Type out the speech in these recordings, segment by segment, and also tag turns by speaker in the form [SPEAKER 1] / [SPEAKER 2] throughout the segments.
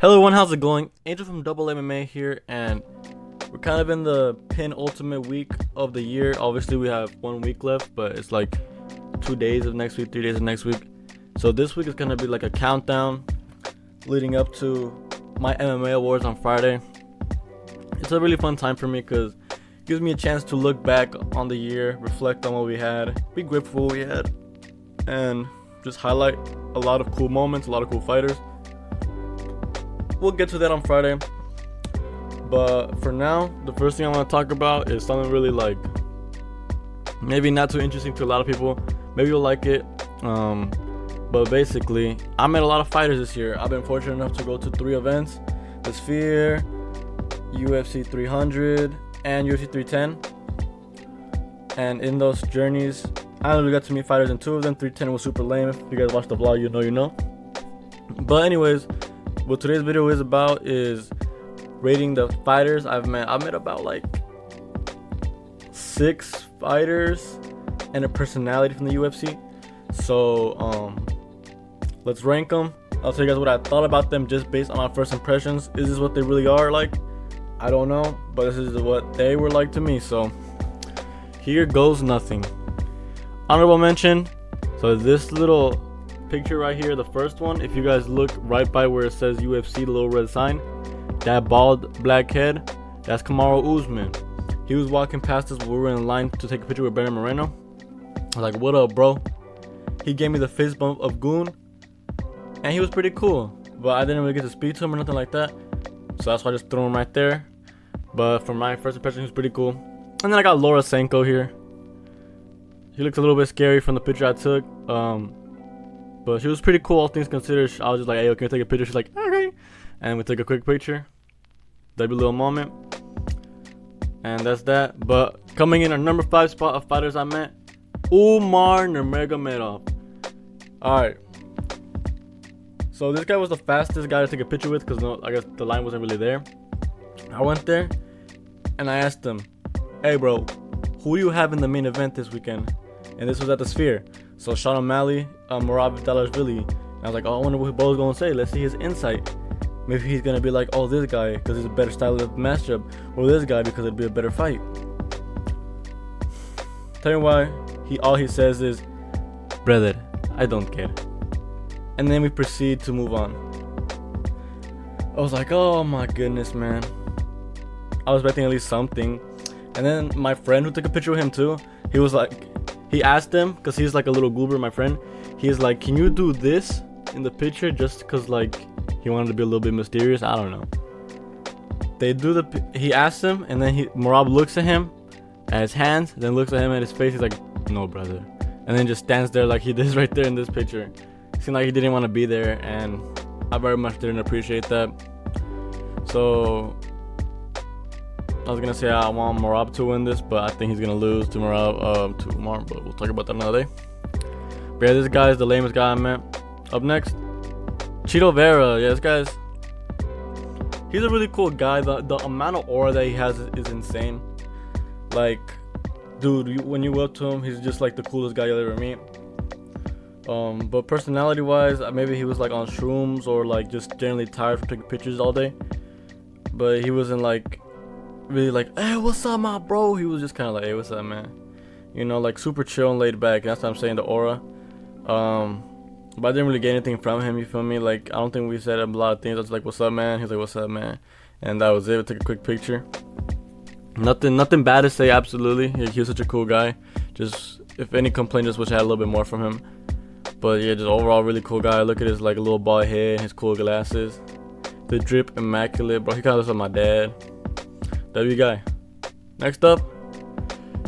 [SPEAKER 1] Hello everyone, how's it going? Angel from Double MMA here, and we're kind of in the penultimate week of the year. Obviously we have 1 week left, but it's like 2 days of next week, 3 days of next week. So this week is gonna be like a countdown leading up to my MMA awards on Friday. It's a really fun time for me because it gives me a chance to look back on the year, reflect on what we had, be grateful for what we had, and just highlight a lot of cool moments, a lot of cool fighters. We'll get to that on Friday, but for now, the first thing I want to talk about is something really like maybe not too interesting to a lot of people. Maybe you'll like it, but basically I met a lot of fighters this year. I've been fortunate enough to go to 3 events: the Sphere, UFC 300, and UFC 310. And in those journeys, I only got to meet fighters in 2 of them. 310 was super lame. If you guys watched the vlog, you know. But anyways, what today's video is about is rating the fighters I've met. I've met about like 6 fighters and a personality from the UFC. So let's rank them. I'll tell you guys what I thought about them just based on my first impressions. Is this what they really are like? I don't know, but this is what they were like to me. So here goes nothing. Honorable mention. So this little picture right here, the first one, if you guys look right by where it says UFC, the little red sign, that bald black head, that's Kamaru Usman. He was walking past us when we were in line to take a picture with Brandon Moreno. I was like, what up, bro? He gave me the fist bump of goon, and he was pretty cool, but I didn't really get to speak to him or nothing like that, so that's why I just threw him right there. But for my first impression, he was pretty cool. And then I got Laura Senko here. He looks a little bit scary from the picture I took, but she was pretty cool, all things considered. I was just like, hey, can we take a picture? She's like, okay. And we took a quick picture. W little moment. And that's that. But coming in our number 5 spot of fighters I met, Umar Nurmagomedov. Alright. So this guy was the fastest guy to take a picture with because I guess the line wasn't really there. I went there and I asked him, hey bro, who do you have in the main event this weekend? And this was at the Sphere. So Sean O'Malley, Merab Dvalishvili. And I was like, oh, I wonder what Bo's gonna say. Let's see his insight. Maybe he's gonna be like, oh, this guy because he's a better style of matchup, or this guy because it'd be a better fight. Tell you why. All he says is, brother, I don't care. And then we proceed to move on. I was like, oh my goodness, man. I was expecting at least something. And then my friend who took a picture with him too, he was like, he asked him, because he's like a little goober, my friend. He's like, can you do this in the picture? Just because like he wanted to be a little bit mysterious. I don't know. He asked him, and then Merab looks at him at his hands, then looks at him at his face. He's like, no, brother. And then just stands there like he does right there in this picture. Seemed like he didn't want to be there, and I very much didn't appreciate that. So I was gonna say I want Merab to win this, but I think he's gonna lose to Merab, to Umar. But we'll talk about that another day. But yeah, this guy is the lamest guy I met. Up next, Chito Vera. Yeah, this guy's he's a really cool guy. The amount of aura that he has is insane. Like, dude, when you go up to him, he's just like the coolest guy you'll ever meet. But personality wise, maybe he was like on shrooms or like just generally tired from taking pictures all day. But he wasn't like really like, hey, what's up, my bro? He was just kind of like, hey, what's up, man? You know, like super chill and laid back. That's what I'm saying, the aura. But I didn't really get anything from him, you feel me? Like, I don't think we said a lot of things. I was like, what's up, man? He was like, what's up, man? And that was it. We took a quick picture. Nothing bad to say, absolutely. He was such a cool guy. Just, if any complaint, just wish I had a little bit more from him. But yeah, just overall really cool guy. Look at his like little bald head, his cool glasses. The drip immaculate, bro. He kind of looks like my dad. W guy. Next up,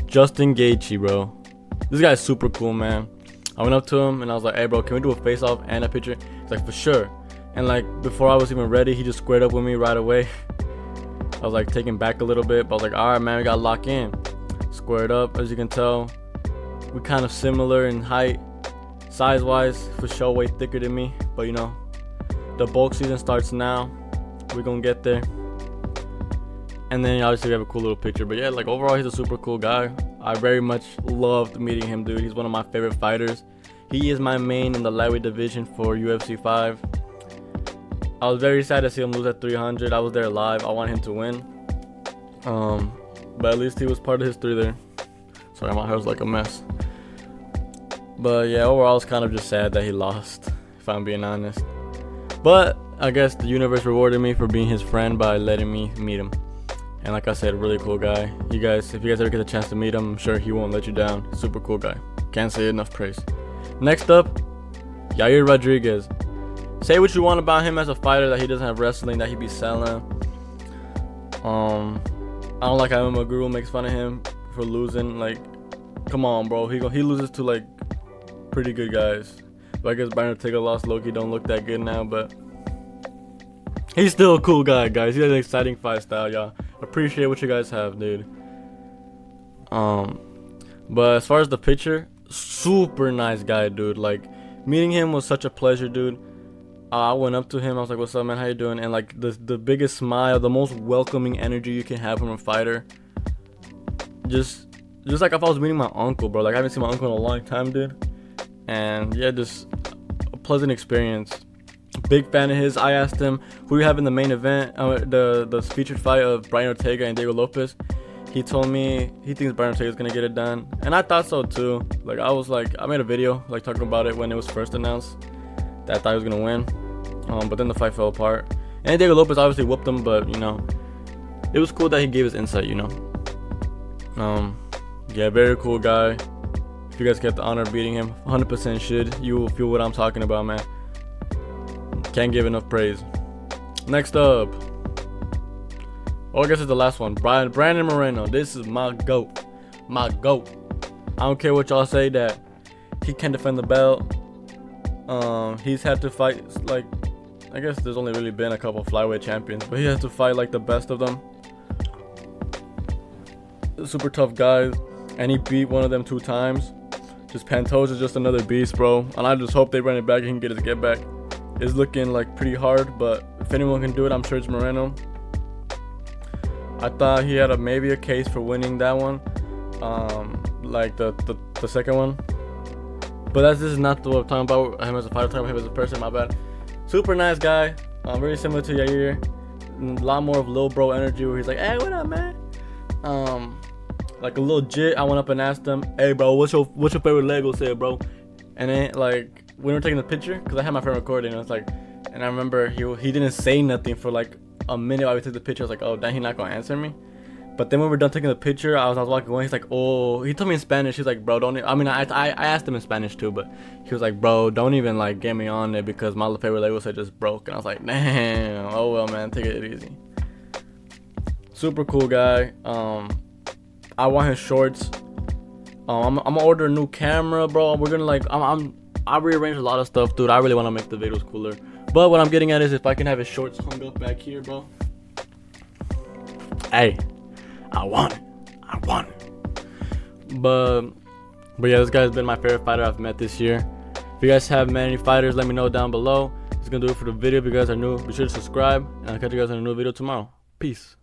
[SPEAKER 1] Justin Gaethje, bro. This guy's super cool, man. I went up to him and I was like, hey bro, can we do a face off and a picture? He's like, for sure. And like before I was even ready, he just squared up with me right away. I was like taken back a little bit, but I was like, alright man, we gotta lock in. Squared up, as you can tell. We kind of similar in height. Size wise, for sure way thicker than me. But you know, the bulk season starts now. We're gonna get there. And then obviously we have a cool little picture. But yeah, like overall he's a super cool guy. I very much loved meeting him, dude. He's one of my favorite fighters. He is my main in the lightweight division for UFC 5. I was very sad to see him lose at 300. I was there live. I want him to win. But at least he was part of history there. Sorry, my hair's like a mess. But yeah, overall, it's kind of just sad that he lost, if I'm being honest. But I guess the universe rewarded me for being his friend by letting me meet him. And like I said, really cool guy. If you guys ever get a chance to meet him, I'm sure he won't let you down. Super cool guy. Can't say enough praise. Next up, Yair Rodriguez. Say what you want about him as a fighter, that he doesn't have wrestling, that he be selling. I don't like how Maguru makes fun of him for losing. Like, come on, bro. He loses to like pretty good guys. But I guess Brian Ortega lost. Loki don't look that good now, but he's still a cool guy, guys. He has an exciting fight style, y'all. Appreciate what you guys have, dude. But as far as the picture, super nice guy, dude. Like, meeting him was such a pleasure, dude. I went up to him. I was like, "What's up, man? How you doing?" And like the biggest smile, the most welcoming energy you can have from a fighter. Just like if I was meeting my uncle, bro. Like, I haven't seen my uncle in a long time, dude. And yeah, just a pleasant experience. Big fan of his. I asked him who you have in the main event, the featured fight of Brian Ortega and Diego Lopez. He told me he thinks Brian Ortega is gonna get it done, and I thought so too. Like, I made a video like talking about it when it was first announced that I thought he was gonna win. But then the fight fell apart, and Diego Lopez obviously whooped him. But you know, it was cool that he gave his insight. You know, yeah, very cool guy. If you guys get the honor of beating him, 100% should. You will feel what I'm talking about, man. Can't give enough praise. Next up, I guess it's the last one. Brandon Moreno. This is my GOAT. My GOAT. I don't care what y'all say that he can defend the belt. He's had to fight, like, I guess there's only really been a couple flyweight champions, but he has to fight like the best of them. Super tough guys, and he beat one of them 2 times. Just Pantoja is just another beast, bro. And I just hope they run it back and he can get his get back. It's looking like pretty hard, but if anyone can do it, I'm sure it's Moreno. I thought he had maybe a case for winning that one, like the second one. But this is not what I'm talking about him as a fighter. I'm talking about him as a person. My bad. Super nice guy. Very similar to Yair. A lot more of little bro energy where he's like, "Hey, what up, man?" Like a little jit. I went up and asked him, "Hey, bro, what's your favorite Lego set, bro?" And then like when we were taking the picture, because I had my friend recording, and it's like, and I remember he didn't say nothing for like a minute while we took the picture. I was like, "Oh, dang, he's not gonna answer me." But then when we were done taking the picture, I was walking away. He's like, "Oh," he told me in Spanish. He's like, "Bro, don't." I mean, I asked him in Spanish too, but he was like, "Bro, don't even like get me on it because my favorite Lego set just broke." And I was like, "Damn, oh well, man, take it easy." Super cool guy. I want his shorts. I'm gonna order a new camera, bro. We're gonna like, I rearranged a lot of stuff, dude. I really want to make the videos cooler. But what I'm getting at is if I can have his shorts hung up back here, bro. Hey. I want it. But yeah, this guy's been my favorite fighter I've met this year. If you guys have met any fighters, let me know down below. This is gonna do it for the video. If you guys are new, be sure to subscribe, and I'll catch you guys in a new video tomorrow. Peace.